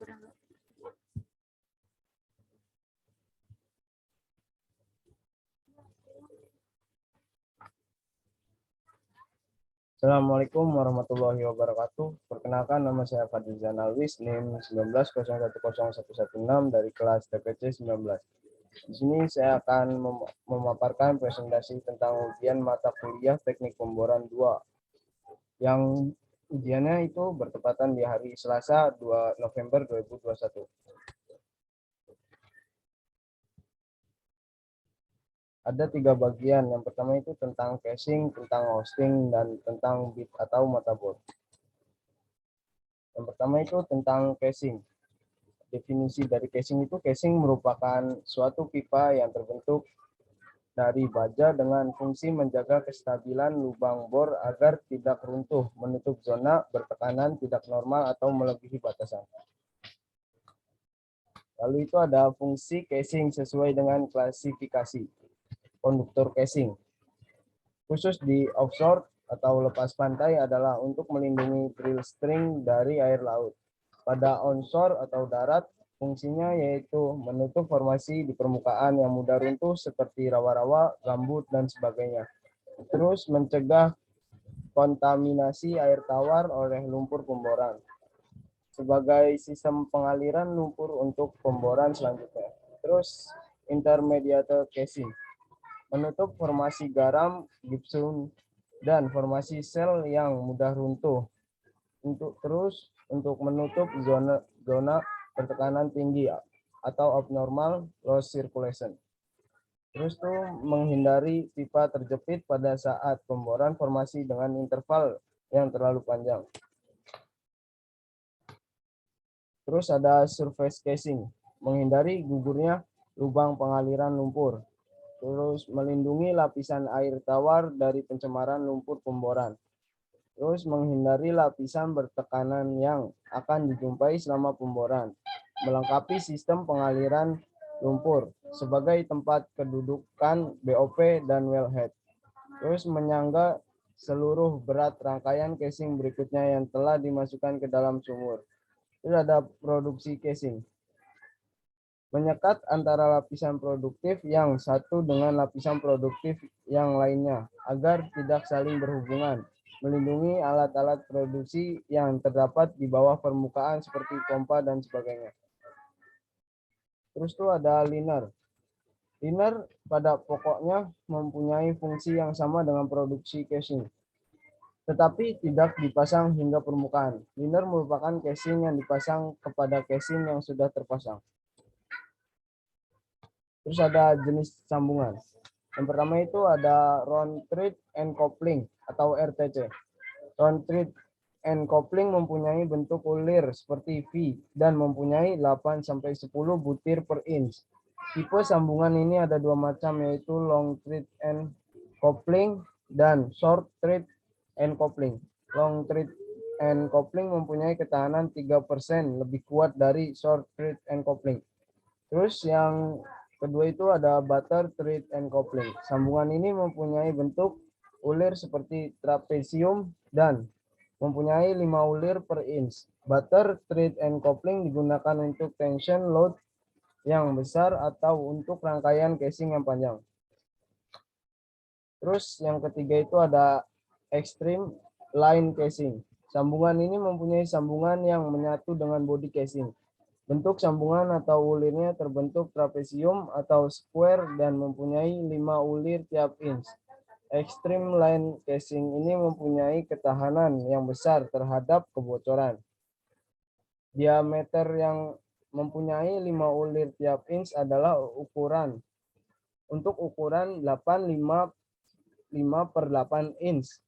Assalamualaikum warahmatullahi wabarakatuh. Perkenalkan, nama saya Fadlizan Alwis, NIM 19010116 dari kelas TPC 19. Di sini saya akan memaparkan presentasi tentang ujian mata kuliah Teknik Pemboran 2 yang ujiannya itu bertepatan di hari Selasa 2 November 2021. Ada 3 bagian. Yang pertama itu tentang casing, tentang hosting, dan tentang bit atau motherboard. Yang pertama itu tentang casing. Definisi dari casing itu, casing merupakan suatu pipa yang terbentuk dari baja dengan fungsi menjaga kestabilan lubang bor agar tidak runtuh, menutup zona bertekanan tidak normal atau melebihi batasan. Lalu itu ada fungsi casing sesuai dengan klasifikasi. Konduktor casing khusus di offshore atau lepas pantai adalah untuk melindungi drill string dari air laut. Pada onshore atau darat, fungsinya yaitu menutup formasi di permukaan yang mudah runtuh seperti rawa-rawa, gambut, dan sebagainya. Terus mencegah kontaminasi air tawar oleh lumpur pemboran sebagai sistem pengaliran lumpur untuk pemboran selanjutnya. Terus intermediate casing menutup formasi garam, gypsum, dan formasi sel yang mudah runtuh. Untuk menutup zona pertekanan tinggi atau abnormal low circulation. Terus tuh menghindari pipa terjepit pada saat pemboran formasi dengan interval yang terlalu panjang. Terus ada surface casing, menghindari gugurnya lubang pengaliran lumpur. Terus melindungi lapisan air tawar dari pencemaran lumpur pemboran. Terus menghindari lapisan bertekanan yang akan dijumpai selama pemboran. Melengkapi sistem pengaliran lumpur sebagai tempat kedudukan BOP dan wellhead. Terus menyangga seluruh berat rangkaian casing berikutnya yang telah dimasukkan ke dalam sumur. Terus ada produksi casing. Menyekat antara lapisan produktif yang satu dengan lapisan produktif yang lainnya agar tidak saling berhubungan. Melindungi alat-alat produksi yang terdapat di bawah permukaan seperti pompa dan sebagainya. Terus tuh ada liner. Liner pada pokoknya mempunyai fungsi yang sama dengan produksi casing, tetapi tidak dipasang hingga permukaan. Liner merupakan casing yang dipasang kepada casing yang sudah terpasang. Terus ada jenis sambungan. Yang pertama itu ada round thread and coupling atau RTC. Round thread and coupling mempunyai bentuk ulir seperti V dan mempunyai 8-10 butir per inch. Tipe sambungan ini ada 2 macam, yaitu long thread and coupling dan short thread and coupling. Long thread and coupling mempunyai ketahanan 3% lebih kuat dari short thread and coupling. Terus yang kedua itu ada butter thread and coupling. Sambungan ini mempunyai bentuk ulir seperti trapesium dan mempunyai 5 ulir per inch. Butter thread and coupling digunakan untuk tension load yang besar atau untuk rangkaian casing yang panjang. Terus yang ketiga itu ada extreme line casing. Sambungan ini mempunyai sambungan yang menyatu dengan body casing. Bentuk sambungan atau ulirnya terbentuk trapesium atau square dan mempunyai 5 ulir tiap inch. Extreme line casing ini mempunyai ketahanan yang besar terhadap kebocoran. Diameter yang mempunyai 5 ulir tiap inch adalah ukuran. Untuk ukuran 5/8 inch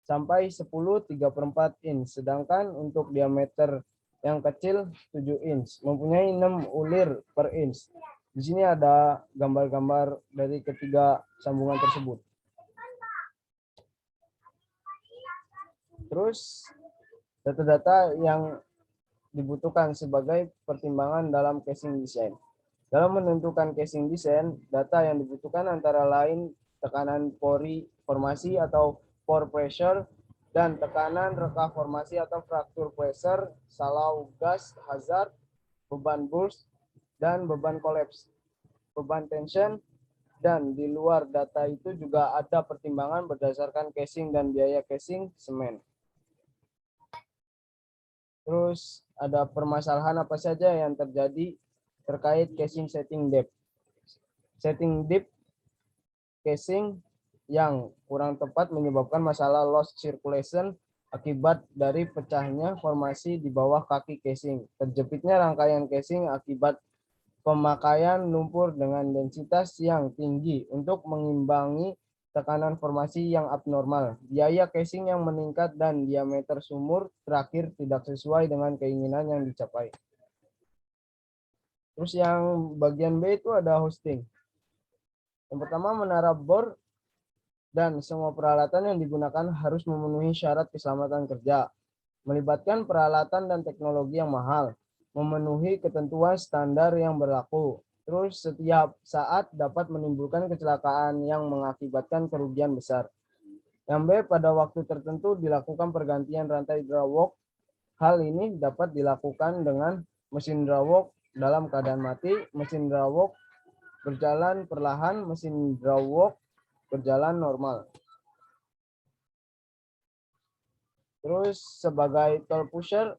sampai 10/3/4 inch. Sedangkan untuk diameter yang kecil 7 inch mempunyai 6 ulir per inch. Di sini ada gambar-gambar dari ketiga sambungan tersebut. Terus data-data yang dibutuhkan sebagai pertimbangan dalam casing design. Dalam menentukan casing design, data yang dibutuhkan antara lain tekanan pori formasi atau pore pressure, dan tekanan reka formasi atau fracture pressure, salau gas hazard, beban burst, dan beban kolaps, beban tension, dan di luar data itu juga ada pertimbangan berdasarkan casing dan biaya casing semen. Terus ada permasalahan apa saja yang terjadi terkait casing setting depth. Setting depth casing yang kurang tepat menyebabkan masalah loss circulation akibat dari pecahnya formasi di bawah kaki casing. Terjepitnya rangkaian casing akibat pemakaian lumpur dengan densitas yang tinggi untuk mengimbangi tekanan formasi yang abnormal. Biaya casing yang meningkat dan diameter sumur terakhir tidak sesuai dengan keinginan yang dicapai. Terus yang bagian B itu ada hosting. Yang pertama, menara bor dan semua peralatan yang digunakan harus memenuhi syarat keselamatan kerja, melibatkan peralatan dan teknologi yang mahal, memenuhi ketentuan standar yang berlaku. Terus setiap saat dapat menimbulkan kecelakaan yang mengakibatkan kerugian besar. Yang B, pada waktu tertentu dilakukan pergantian rantai drawwalk. Hal ini dapat dilakukan dengan mesin drawwalk dalam keadaan mati, mesin drawwalk berjalan perlahan, mesin drawwalk berjalan normal. Terus sebagai tool pusher,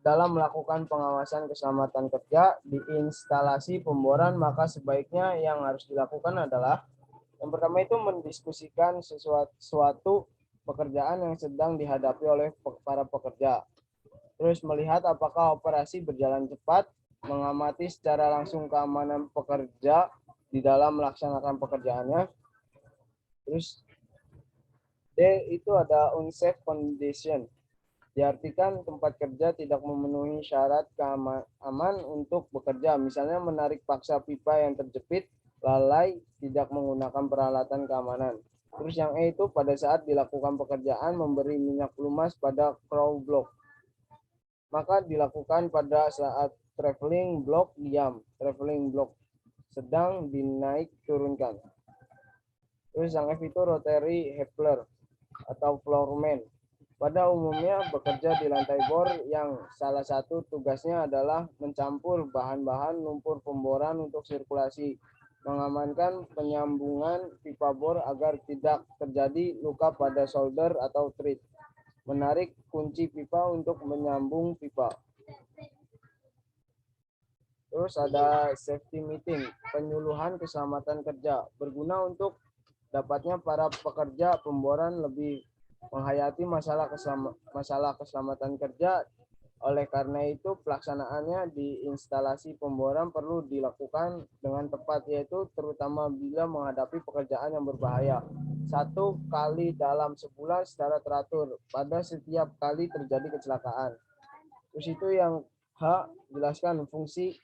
dalam melakukan pengawasan keselamatan kerja di instalasi pemboran, maka sebaiknya yang harus dilakukan adalah yang pertama itu mendiskusikan suatu pekerjaan yang sedang dihadapi oleh para pekerja. Terus melihat apakah operasi berjalan cepat, mengamati secara langsung keamanan pekerja di dalam melaksanakan pekerjaannya. Terus D itu ada unsafe condition. Diartikan tempat kerja tidak memenuhi syarat aman untuk bekerja, misalnya menarik paksa pipa yang terjepit, lalai, tidak menggunakan peralatan keamanan. Terus yang E itu pada saat dilakukan pekerjaan memberi minyak lumas pada crow block. Maka dilakukan pada saat traveling block diam, traveling block sedang dinaik turunkan. Terus yang F itu rotary Hepler atau floorman. Pada umumnya bekerja di lantai bor yang salah satu tugasnya adalah mencampur bahan-bahan lumpur pemboran untuk sirkulasi, mengamankan penyambungan pipa bor agar tidak terjadi luka pada solder atau thread, menarik kunci pipa untuk menyambung pipa. Terus ada safety meeting, penyuluhan keselamatan kerja, berguna untuk dapatnya para pekerja pemboran lebih menghayati masalah keselamatan kerja. Oleh karena itu, pelaksanaannya di instalasi pemboran perlu dilakukan dengan tepat, yaitu terutama bila menghadapi pekerjaan yang berbahaya. 1 kali dalam sebulan secara teratur pada setiap kali terjadi kecelakaan. Terus itu yang H, jelaskan fungsi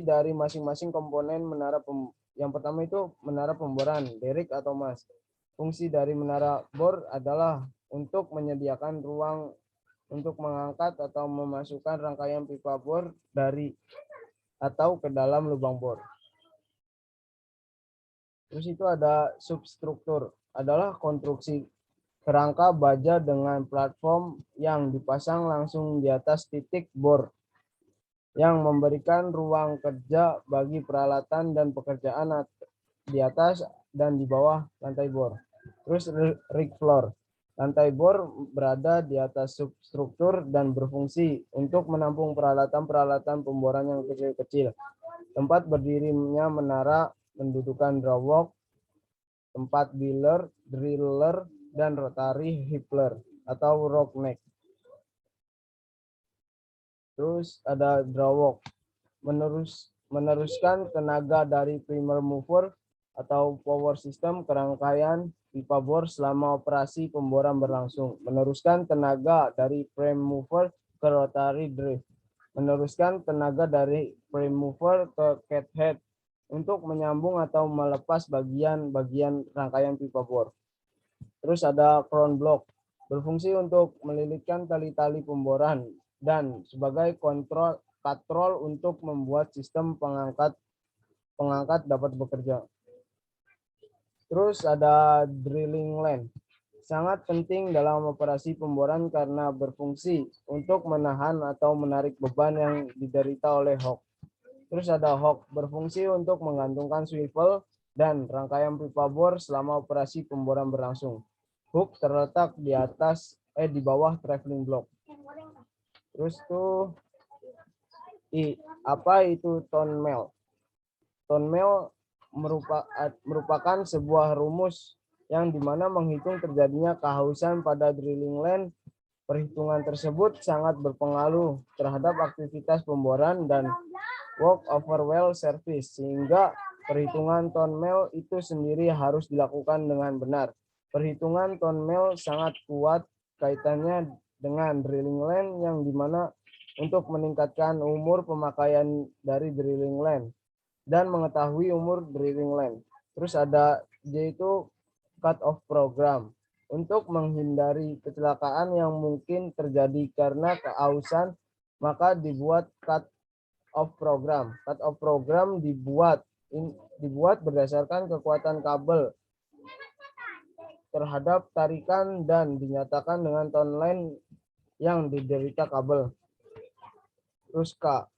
dari masing-masing komponen menara yang pertama itu menara pemboran, derrick atau mas. Fungsi dari menara bor adalah untuk menyediakan ruang untuk mengangkat atau memasukkan rangkaian pipa bor dari atau ke dalam lubang bor. Terus itu ada substruktur, adalah konstruksi kerangka baja dengan platform yang dipasang langsung di atas titik bor, yang memberikan ruang kerja bagi peralatan dan pekerjaan di atas dan di bawah lantai bor. Terus rig floor. Lantai bor berada di atas substruktur dan berfungsi untuk menampung peralatan-peralatan pemboran yang kecil-kecil. Tempat berdirinya menara, mendudukan drawwalk, tempat driller, dan rotary hipler atau rock neck. Terus ada drawwalk, meneruskan tenaga dari primer mover atau power system ke rangkaian pipa bor selama operasi pemboran berlangsung. Meneruskan tenaga dari frame mover ke rotary drive. Meneruskan tenaga dari frame mover ke cathead untuk menyambung atau melepas bagian-bagian rangkaian pipa bor. Terus ada crown block, berfungsi untuk melilitkan tali-tali pemboran dan sebagai katrol untuk membuat sistem pengangkat dapat bekerja. Terus ada drilling line, sangat penting dalam operasi pemboran karena berfungsi untuk menahan atau menarik beban yang diderita oleh hook. Terus ada hook berfungsi untuk menggantungkan swivel dan rangkaian pipa bor selama operasi pemboran berlangsung. Hook terletak di bawah traveling block. Terus tuh apa itu tone mail? Tone mail merupakan sebuah rumus yang dimana menghitung terjadinya kehausan pada drilling line. Perhitungan tersebut sangat berpengaruh terhadap aktivitas pemboran dan work over well service, sehingga perhitungan tone mail itu sendiri harus dilakukan dengan benar. Perhitungan tone mail sangat kuat kaitannya dengan drilling line yang dimana untuk meningkatkan umur pemakaian dari drilling line dan mengetahui umur drilling line. Terus ada yaitu cut off program untuk menghindari kecelakaan yang mungkin terjadi karena kehausan, maka dibuat cut off program. Cut off program dibuat berdasarkan kekuatan kabel terhadap tarikan dan dinyatakan dengan tone line yang diderita kabel. Terus K.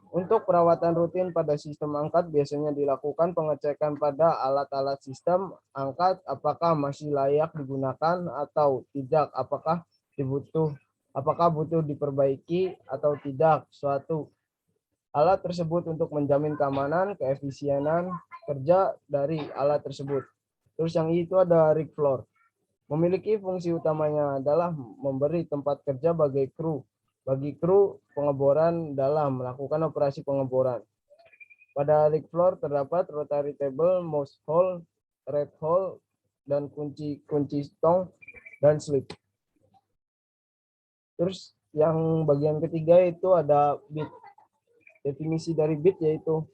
Untuk perawatan rutin pada sistem angkat biasanya dilakukan pengecekan pada alat-alat sistem angkat apakah masih layak digunakan atau tidak, apakah butuh diperbaiki atau tidak suatu alat tersebut untuk menjamin keamanan, keefisienan kerja dari alat tersebut. Terus yang itu ada rig floor. Memiliki fungsi utamanya adalah memberi tempat kerja bagi kru pengeboran dalam melakukan operasi pengeboran. Pada rig floor terdapat rotary table, mouse hole, red hole, dan kunci stong dan slip. Terus yang bagian ketiga itu ada bit. Definisi dari bit yaitu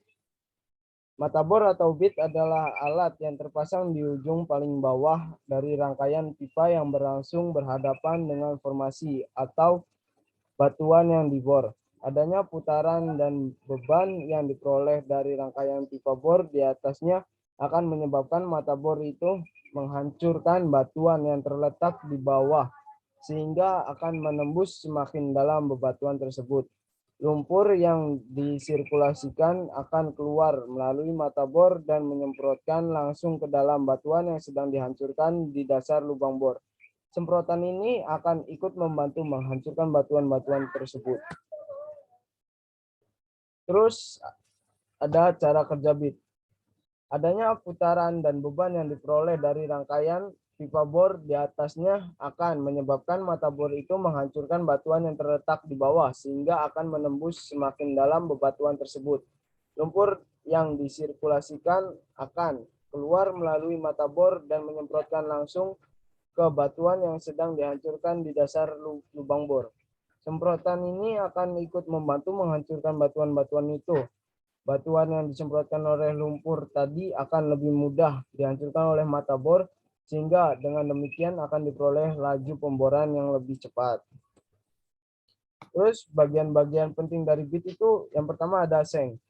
mata bor atau bit adalah alat yang terpasang di ujung paling bawah dari rangkaian pipa yang berlangsung berhadapan dengan formasi atau batuan yang dibor. Adanya putaran dan beban yang diperoleh dari rangkaian pipa bor di atasnya akan menyebabkan mata bor itu menghancurkan batuan yang terletak di bawah, sehingga akan menembus semakin dalam bebatuan tersebut. Lumpur yang disirkulasikan akan keluar melalui mata bor dan menyemprotkan langsung ke dalam batuan yang sedang dihancurkan di dasar lubang bor. Semprotan ini akan ikut membantu menghancurkan batuan-batuan tersebut. Terus ada cara kerja bit. Adanya putaran dan beban yang diperoleh dari rangkaian pipa bor di atasnya akan menyebabkan mata bor itu menghancurkan batuan yang terletak di bawah sehingga akan menembus semakin dalam bebatuan tersebut. Lumpur yang disirkulasikan akan keluar melalui mata bor dan menyemprotkan langsung ke batuan yang sedang dihancurkan di dasar lubang bor. Semprotan ini akan ikut membantu menghancurkan batuan-batuan itu. Batuan yang disemprotkan oleh lumpur tadi akan lebih mudah dihancurkan oleh mata bor, sehingga dengan demikian akan diperoleh laju pemboran yang lebih cepat. Terus bagian-bagian penting dari bit itu yang pertama ada seng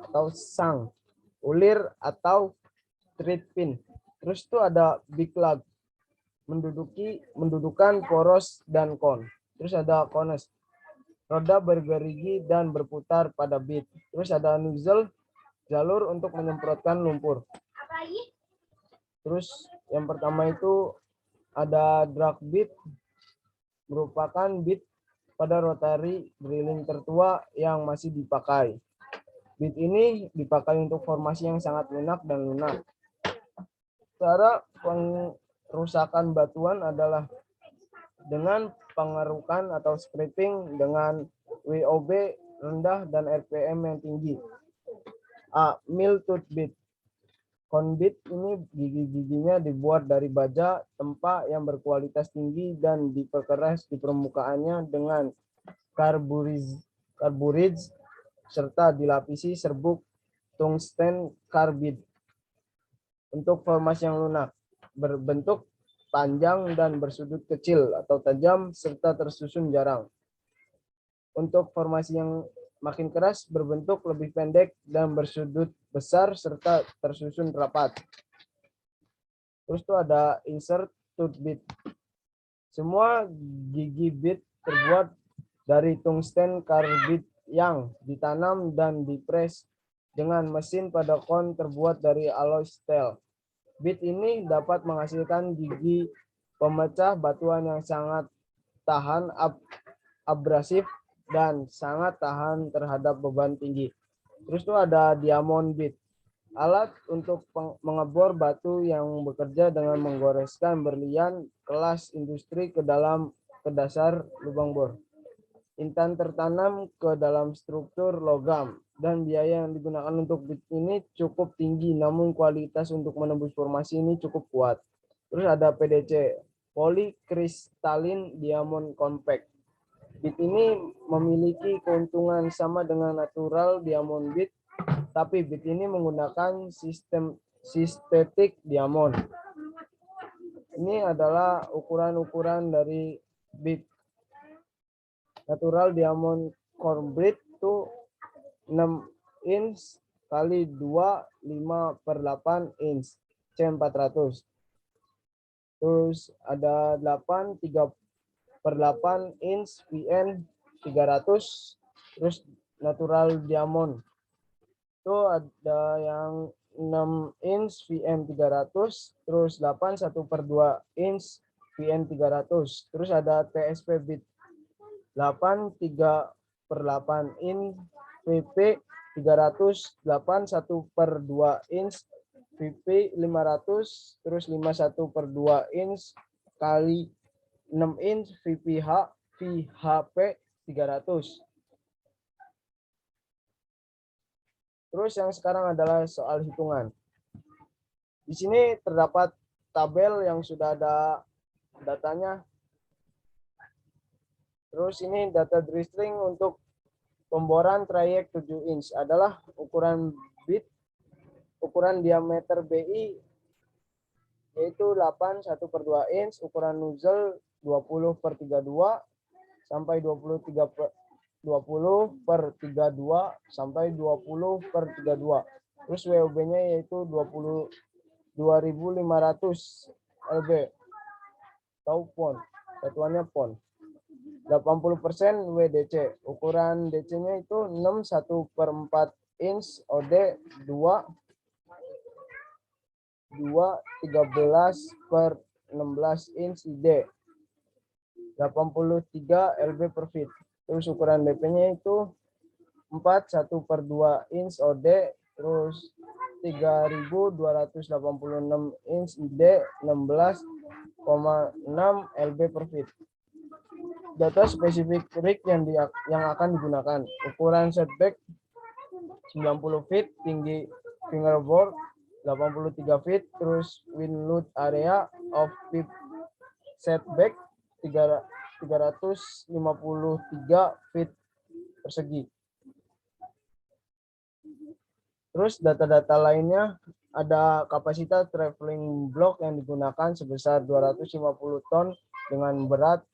atau sang, ulir atau thread pin. Terus itu ada big lug, mendudukan poros dan kon. Terus ada cones, roda bergerigi dan berputar pada bit. Terus ada nozzle, jalur untuk menyemprotkan lumpur. Terus yang pertama itu ada drag bit, merupakan bit pada rotary drilling tertua yang masih dipakai. Bit ini dipakai untuk formasi yang sangat lunak dan lunak. Cara pengrusakan batuan adalah dengan pengerukan atau scraping dengan WOB rendah dan RPM yang tinggi. A. Mill tooth bit. Cone bit ini gigi-giginya dibuat dari baja tempa yang berkualitas tinggi dan diperkeras di permukaannya dengan carburized serta dilapisi serbuk tungsten carbide. Untuk formasi yang lunak, berbentuk panjang dan bersudut kecil atau tajam serta tersusun jarang. Untuk formasi yang makin keras, berbentuk lebih pendek dan bersudut besar serta tersusun rapat. Terus itu ada insert bit. Semua gigi bit terbuat dari tungsten karbid yang ditanam dan dipres dengan mesin pada kon terbuat dari alloy steel. Bit ini dapat menghasilkan gigi pemecah batuan yang sangat tahan abrasif dan sangat tahan terhadap beban tinggi. Terus itu ada diamond bit. Alat untuk mengebor batu yang bekerja dengan menggoreskan berlian kelas industri ke dasar lubang bor. Intan tertanam ke dalam struktur logam dan biaya yang digunakan untuk bit ini cukup tinggi, namun kualitas untuk menembus formasi ini cukup kuat. Terus ada PDC, Polycrystalline Diamond Compact. Bit ini memiliki keuntungan sama dengan natural diamond bit, tapi bit ini menggunakan sistem sintetik diamond. Ini adalah ukuran-ukuran dari bit. Natural diamond cornbread itu 6 inch kali 2 5/8 inch C400. Terus ada 8 3/8 inch VN 300. Terus natural diamond itu ada yang 6 inch VN 300, terus 8 1/2 inch VN 300. Terus ada TSP bit 8 3/8 inch VP 300, 8 1/2 inch VP 500, terus 5 1/2 inch kali 6 inch VPH VHP 300. Terus yang sekarang adalah soal hitungan. Di sini terdapat tabel yang sudah ada datanya. Terus ini data drill string untuk pemboran trayek 7 inch adalah ukuran bit, ukuran diameter BI yaitu 8 1/2 inch, ukuran nozzle 20/32 sampai 20/32 sampai 20/32. Terus WOB-nya yaitu 22.500 lb atau pon. Satuannya pon. 80% WDC. Ukuran DC-nya itu 6 1/4 inch OD 2 13/16 inch ID. 83 lb per feet. Terus ukuran DP-nya itu 4 1/2 inch OD, terus 3.286 inch ID, 16,6 lb per feet. Data spesifik rig yang akan digunakan. Ukuran setback 90 feet, tinggi fingerboard 83 feet, terus wind load area of pip setback 353 feet persegi. Terus data-data lainnya ada kapasitas traveling block yang digunakan sebesar 250 ton dengan berat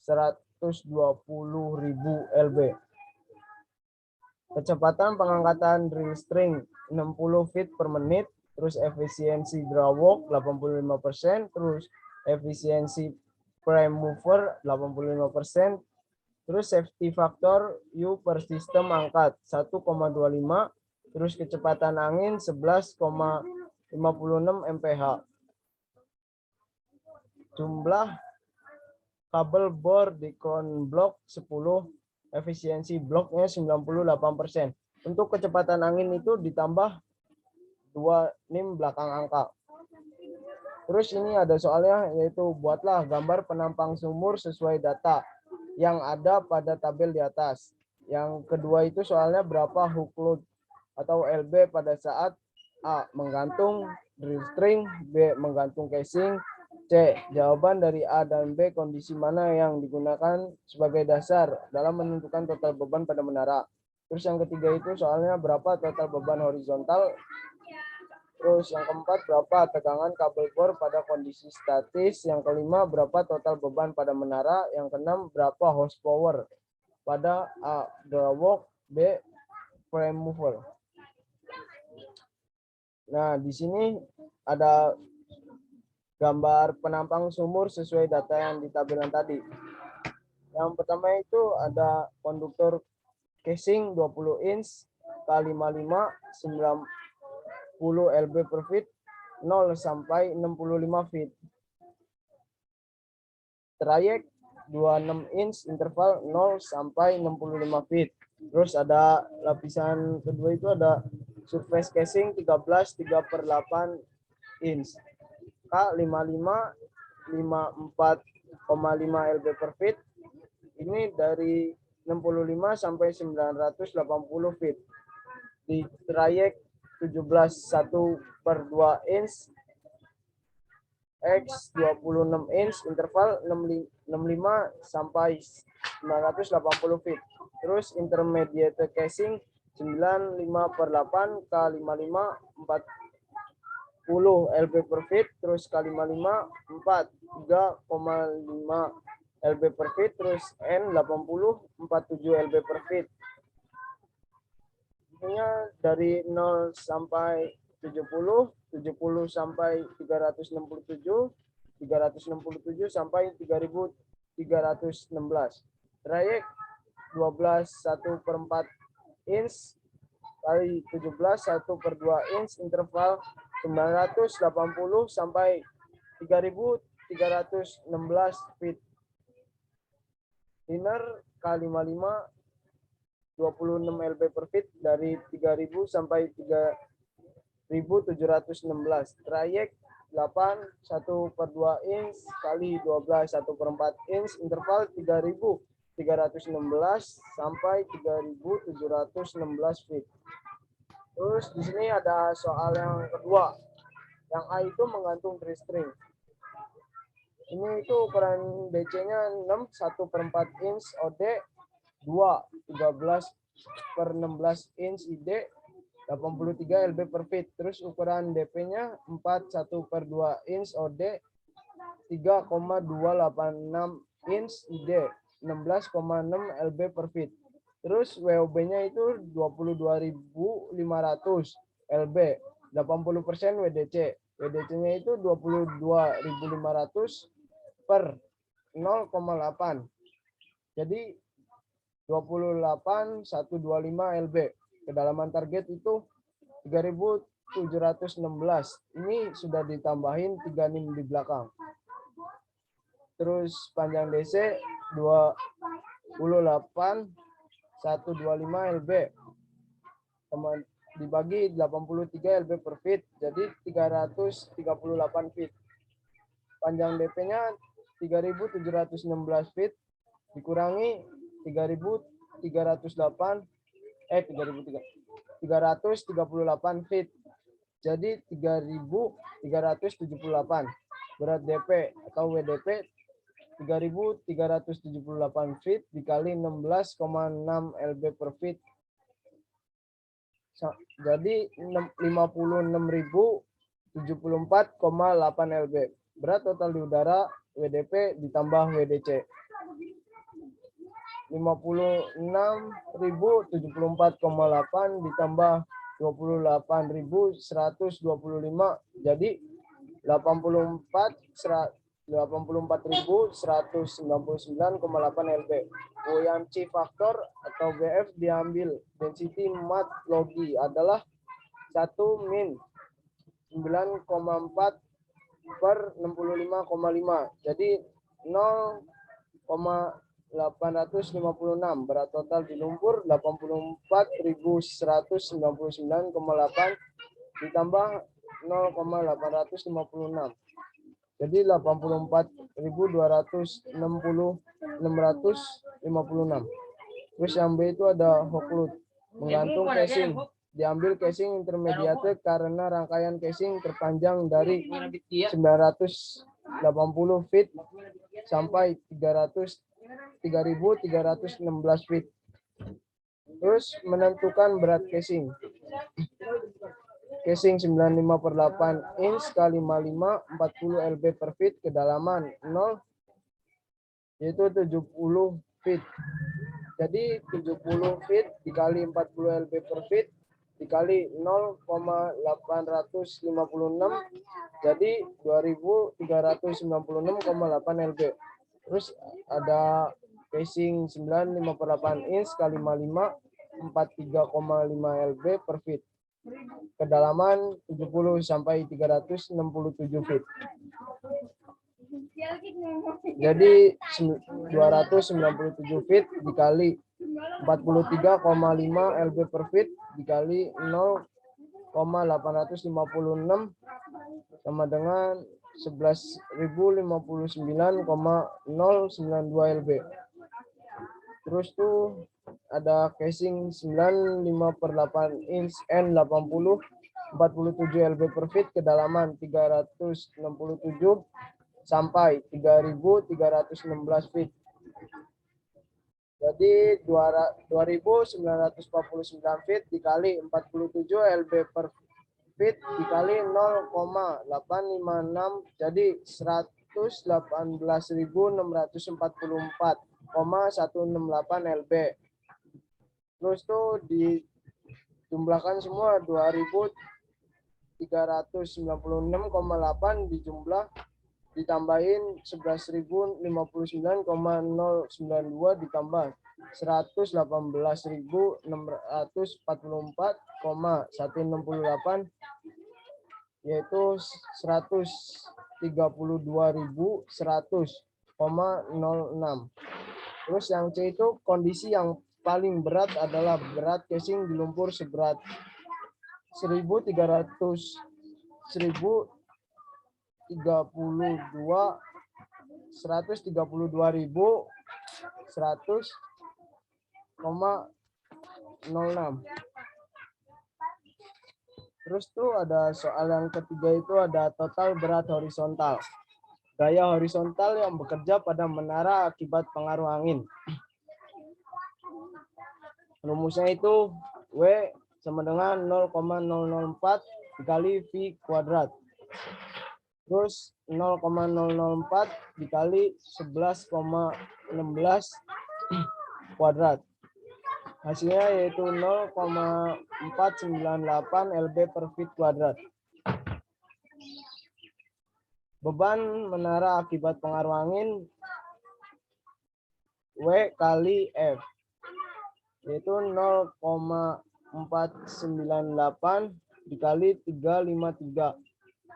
120.000 lb. Kecepatan pengangkatan drill string 60 feet per menit, terus efisiensi drawwalk 85%, terus efisiensi prime mover 85%, terus safety factor U per sistem angkat 1,25, terus kecepatan angin 11,56 mph. Jumlah kabel bor di crown block 10, efisiensi bloknya 98%. Untuk kecepatan angin itu ditambah 2 nim belakang angka. Terus ini ada soalnya, yaitu buatlah gambar penampang sumur sesuai data yang ada pada tabel di atas. Yang kedua itu soalnya berapa hook load atau LB pada saat A. Menggantung drill string, B. Menggantung casing, C. Jawaban dari A dan B kondisi mana yang digunakan sebagai dasar dalam menentukan total beban pada menara. Terus yang ketiga itu soalnya berapa total beban horizontal. Terus yang keempat berapa tegangan kabel bor pada kondisi statis. Yang kelima berapa total beban pada menara. Yang keenam berapa horsepower pada A. Drawwalk, B. Frame mover. Nah, di sini ada gambar penampang sumur sesuai data yang di tabelan tadi. Yang pertama itu ada konduktor casing 20 inch K55 90 lb per feet 0 sampai 65 feet. Trayek 26 inch interval 0 sampai 65 feet. Terus ada lapisan kedua itu ada surface casing 13 3/8 inch K55 54,5 lb per feet. Ini dari 65 sampai 980 feet. Di trayek 17 1/2 inch X 26 inch interval 65 sampai 980 feet. Terus intermediate casing 95/8 K55 40 lb per feet, terus K55 4 3,5 lb per feet, terus N80 47 lb per feet. Intinya dari 0 sampai 70, 70 sampai 367, 367 sampai 3316. Trayek 12 1/4 inch kali 17 1/2 inch interval 980 sampai 3316 feet. Liner K55 26 lb per feet dari 3000 sampai 3716. Trayek 8 1/2 inch kali 12 1/4 inch interval 3316 sampai 3716 feet. Terus di sini ada soal yang kedua. Yang A itu menggantung string. Ini itu ukuran DC-nya 6 1/4 inch OD 2 13/16 inch ID 83 lb per feet. Terus ukuran DP-nya 4 1/2 inch OD 3,286 inch ID 16,6 lb per feet. Terus WOB-nya itu 22.500 lb 80% WDC. WDC-nya itu 22.500 per 0,8. Jadi 28.125 lb. Kedalaman target itu 3.716. Ini sudah ditambahin 3 nim di belakang. Terus panjang DC 28.125 lb. Dibagi 83 lb per feet. Jadi 338 feet. Panjang DP-nya 3.716 feet dikurangi 3.338 338 feet. Jadi 3.378. Berat DP atau WDP 3.378 feet dikali 16,6 lb per feet. Jadi 56.074,8 lb. Berat total di udara WDP ditambah WDC. 56.074,8 ditambah 28.125 jadi 84.199,8 lb. Buoyancy factor atau BF diambil density mat logi adalah 1 min 9,4 per 65,5. Jadi 0,856. Berat total di lumpur 84.199,8 ditambah 0,856. Jadi 84.260,656. Terus yang B itu ada hoklut. Menggantung casing. Diambil casing intermediate karena rangkaian casing terpanjang dari 980 feet sampai 3.316 feet. Terus menentukan berat casing. Casing 95/8 inch kali 55 40 lb per feet, kedalaman 0 yaitu 70 feet. Jadi 70 feet dikali 40 lb per feet dikali 0,856 jadi 2396,8 lb. Terus ada casing 9,58 inch kali 55 43,5 lb per feet. Kedalaman 70 sampai 367 feet. Jadi 297 feet dikali 43,5 lb per feet dikali 0,856 sama dengan 11.059,092 lb. Terus tuh ada casing 95/8 inch N80 47 lb per feet kedalaman 367 sampai 3.316 feet. Jadi 2.949 feet dikali 47 lb per feet dikali 0,856 jadi 118.644,168 lb. Terus tuh dijumlahkan semua 2.396,8 dijumlah ditambahin 11.059,092 ditambah 118.644,168 yaitu 132.100,06. Terus yang C itu kondisi yang paling berat adalah berat casing di lumpur seberat 132.100,06. Terus tuh ada soal yang ketiga itu ada total berat horizontal. Gaya horizontal yang bekerja pada menara akibat pengaruh angin. Rumusnya itu W sama dengan 0,004 dikali V kuadrat. Terus 0,004 dikali 11,16 kuadrat. Hasilnya yaitu 0,498 lb per feet kuadrat. Beban menara akibat pengaruh angin W kali F yaitu 0,498 dikali 353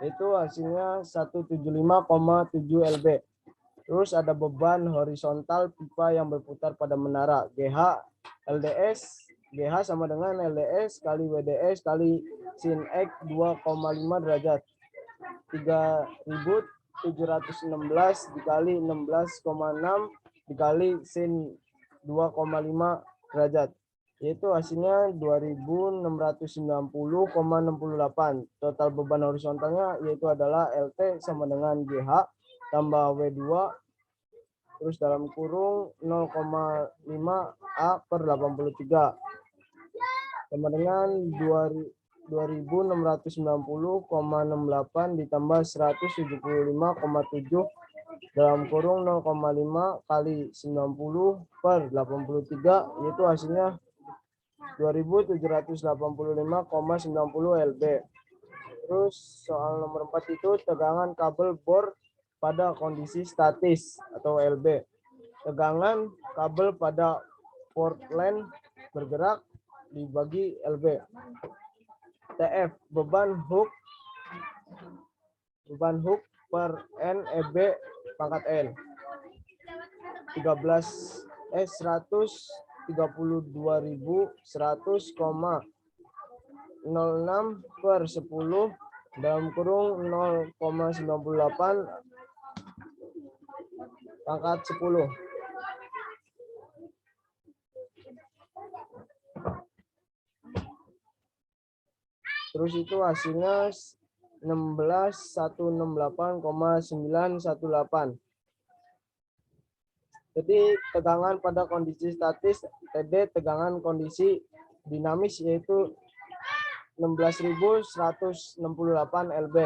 itu hasilnya 175,7 lb. Terus ada beban horizontal pipa yang berputar pada menara GH LDS. GH sama dengan LDS kali WDS kali sin X 2,5 derajat. 3.716 dikali 16,6 dikali sin 2,5 derajat. Yaitu hasilnya 2.690,68. Total beban horizontalnya yaitu adalah LT sama dengan GH tambah W2 terus dalam kurung 0,5 A per 83 sama dengan 2.690,68 ditambah 175,7 dalam kurung 0,5 kali 90 per 83 yaitu hasilnya 2.785,90 lb. Terus soal nomor 4 itu tegangan kabel bor pada kondisi statis atau LB. Tegangan kabel pada port line bergerak dibagi LB. TF beban hook per N EB pangkat N 132.100,06 per 10 dalam kurung 0,98 pangkat 10. Terus itu hasilnya 16.168,918. Jadi tegangan pada kondisi statis TD, tegangan kondisi dinamis yaitu 16.168 lb.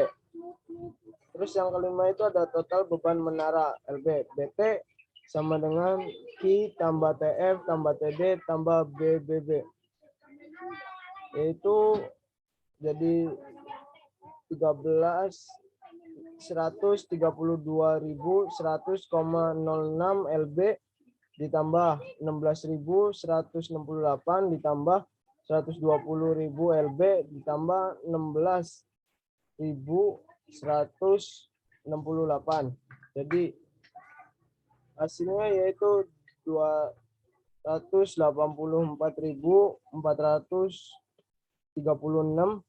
Terus yang kelima itu ada total beban menara LB. BT sama dengan Q tambah TF tambah TD tambah BBB. yaitu jadi 132.100,06 lb ditambah 16.168 ditambah 120.000 lb ditambah 16.168. Jadi hasilnya yaitu 284.436,06.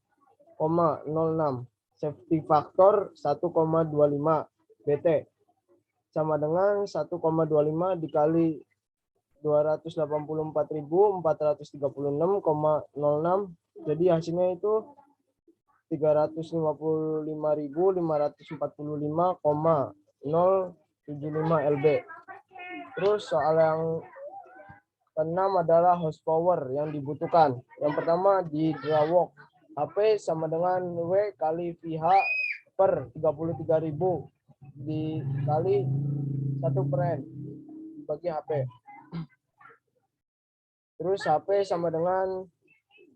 Safety factor 1,25 BT sama dengan 1,25 dikali 284.436,06. Jadi hasilnya itu 355.545,075 lb. Terus soal yang keenam adalah horsepower yang dibutuhkan. Yang pertama di drawalk, HP sama dengan W kali VH per 33.000 dikali 1/n bagi HP. Terus HP sama dengan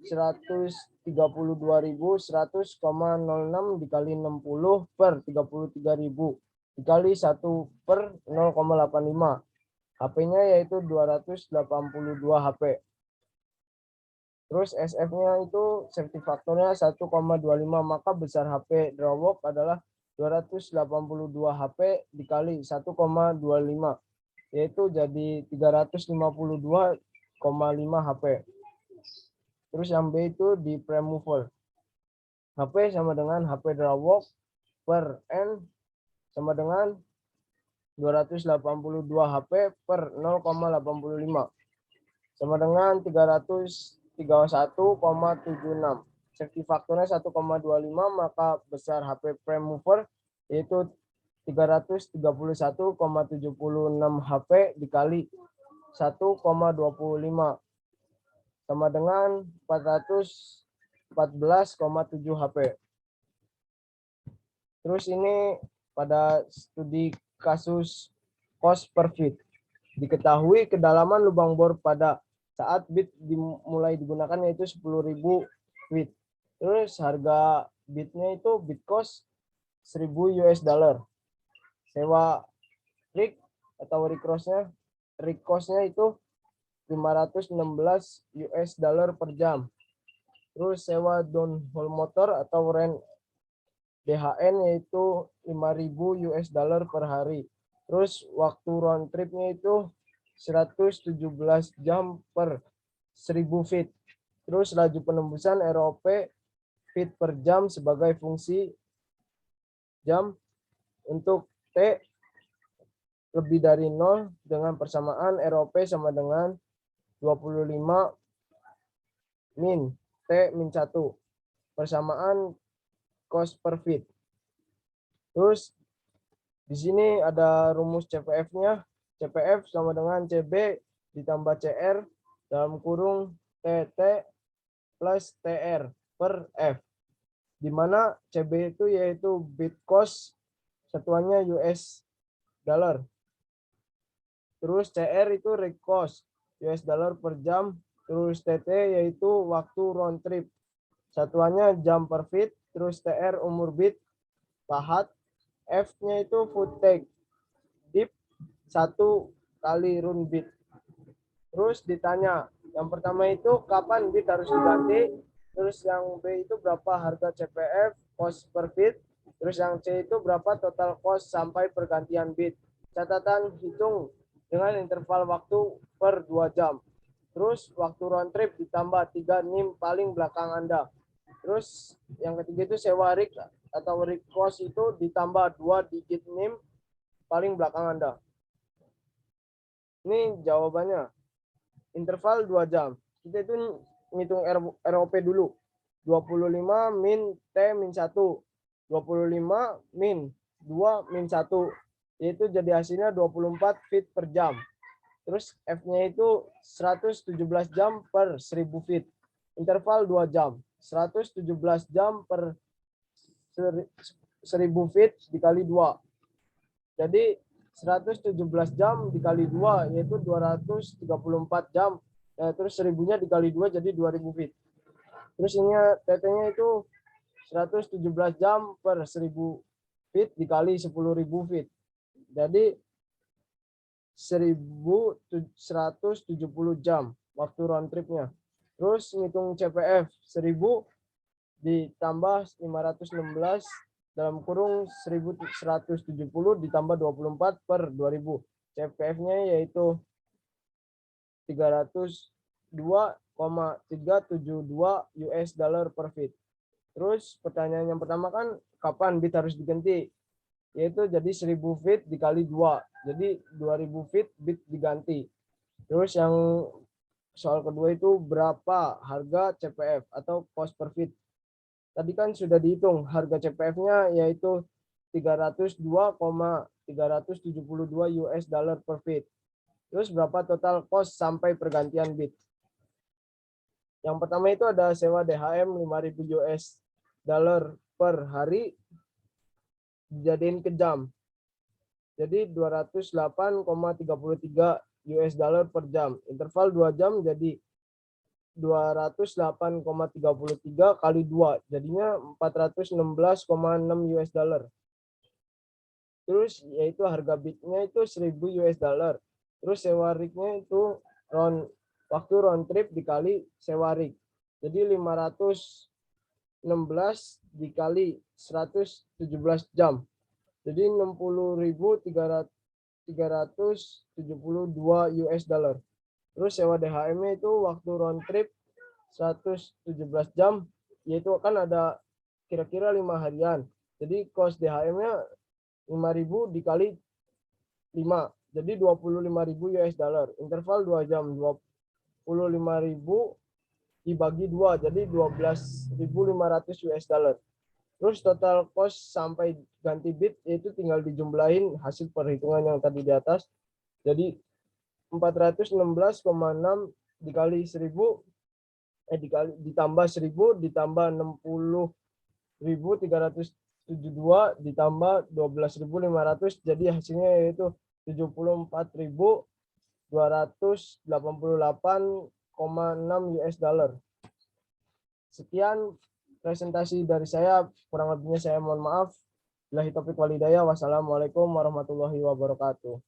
132.100,06 dikali 60 per 33.000 dikali 1/0,85. HP-nya yaitu 282 HP. Terus SF-nya itu safety faktornya 1,25, maka besar HP drawalk adalah 282 HP dikali 1,25, yaitu jadi 352,5 HP. Terus yang B itu di prime mover. HP sama dengan HP drawalk per N sama dengan 282 HP per 0,85 sama dengan 331,76. Safety faktornya 1,25, maka besar HP prime mover yaitu 331,76 HP dikali 1,25 sama dengan 414,7 HP. Terus ini pada studi kasus cost per feet. Diketahui kedalaman lubang bor pada saat bit dimulai digunakan yaitu 10.000 feet. Terus harga bitnya itu bit cost $1.000. Sewa rig atau rig cost-nya itu $516 per jam. Terus sewa downhole motor atau rent DHN yaitu $5.000 per hari. Terus waktu round tripnya itu 117 jam per 1000 feet. Terus laju penembusan ROP feet per jam sebagai fungsi jam untuk T lebih dari 0 dengan persamaan ROP sama dengan 25 min T min 1 persamaan cost per feet. Terus di sini ada rumus CPF-nya. CPF sama dengan CB ditambah CR dalam kurung TT plus TR per F. Di mana CB itu yaitu bit cost, satuannya US dollar. Terus CR itu rig cost, US dollar per jam. Terus TT yaitu waktu round trip, satuannya jam per feet. Terus TR umur bit, pahat. F-nya itu foot take, dip 1 kali run bit. Terus ditanya, yang pertama itu kapan bit harus diganti. Terus yang B itu berapa harga CPF cost per bit. Terus yang C itu berapa total cost sampai pergantian bit. Catatan hitung dengan interval waktu per 2 jam. Terus waktu round trip ditambah 3 NIM paling belakang Anda. Terus yang ketiga itu sewa rig atau rig cost itu ditambah 2 digit NIM paling belakang Anda. Ini jawabannya. Interval 2 jam. Kita itu ngitung ROP dulu. 25 min T min 1. 25 min 2 min 1. Yaitu jadi hasilnya 24 feet per jam. Terus F-nya itu 117 jam per 1000 feet. Interval 2 jam. 117 jam per 1000 feet dikali 2. Jadi 117 jam dikali 2 yaitu 234 jam. Terus 1000-nya dikali 2 jadi 2000 feet. Terus ini TT-nya itu 117 jam per 1000 feet dikali 10.000 feet. Jadi 1170 jam waktu round tripnya. Terus ngitung CPF 1000 ditambah 516 dalam kurung 1170 ditambah 24 per 2000. CPF-nya yaitu 302,372 US dollar per feet. Terus pertanyaan yang pertama kan kapan bit harus diganti? Yaitu jadi 1000 feet dikali 2. Jadi 2000 feet bit diganti. Terus yang soal kedua itu berapa harga CPF atau cost per feet? Tadi kan sudah dihitung harga CPF-nya yaitu 302,372 US dollar per feet. Terus berapa total cost sampai pergantian bit? Yang pertama itu ada sewa DHM 5.000 US dollar per hari dijadiin ke jam. Jadi 208,33 US dollar per jam. Interval 2 jam jadi 208,33 kali 2. Jadinya 416,6 US dollar. Terus yaitu harga bitnya itu 1000 US dollar. Terus sewa rignya itu waktu round trip dikali sewa rig. Jadi 516 dikali 117 jam. Jadi 60.372 US dollar. Terus sewa DHM-nya itu waktu round trip 117 jam, yaitu kan ada kira-kira 5 harian. Jadi cost DHM-nya 5.000 dikali 5. Jadi 25.000 US dollar. Interval 2 jam, 25.000 dibagi 2, jadi 12.500 US dollar. Terus total cost sampai ganti bit itu tinggal dijumlahin hasil perhitungan yang tadi di atas. Jadi 416,6 dikali 1000 ditambah 1000 ditambah 60.372 ditambah 12.500, jadi hasilnya yaitu 74.288,6 US dollar. Sekian presentasi dari saya, kurang lebihnya saya mohon maaf. Billahi taufiq wal hidayah. Wassalamualaikum warahmatullahi wabarakatuh.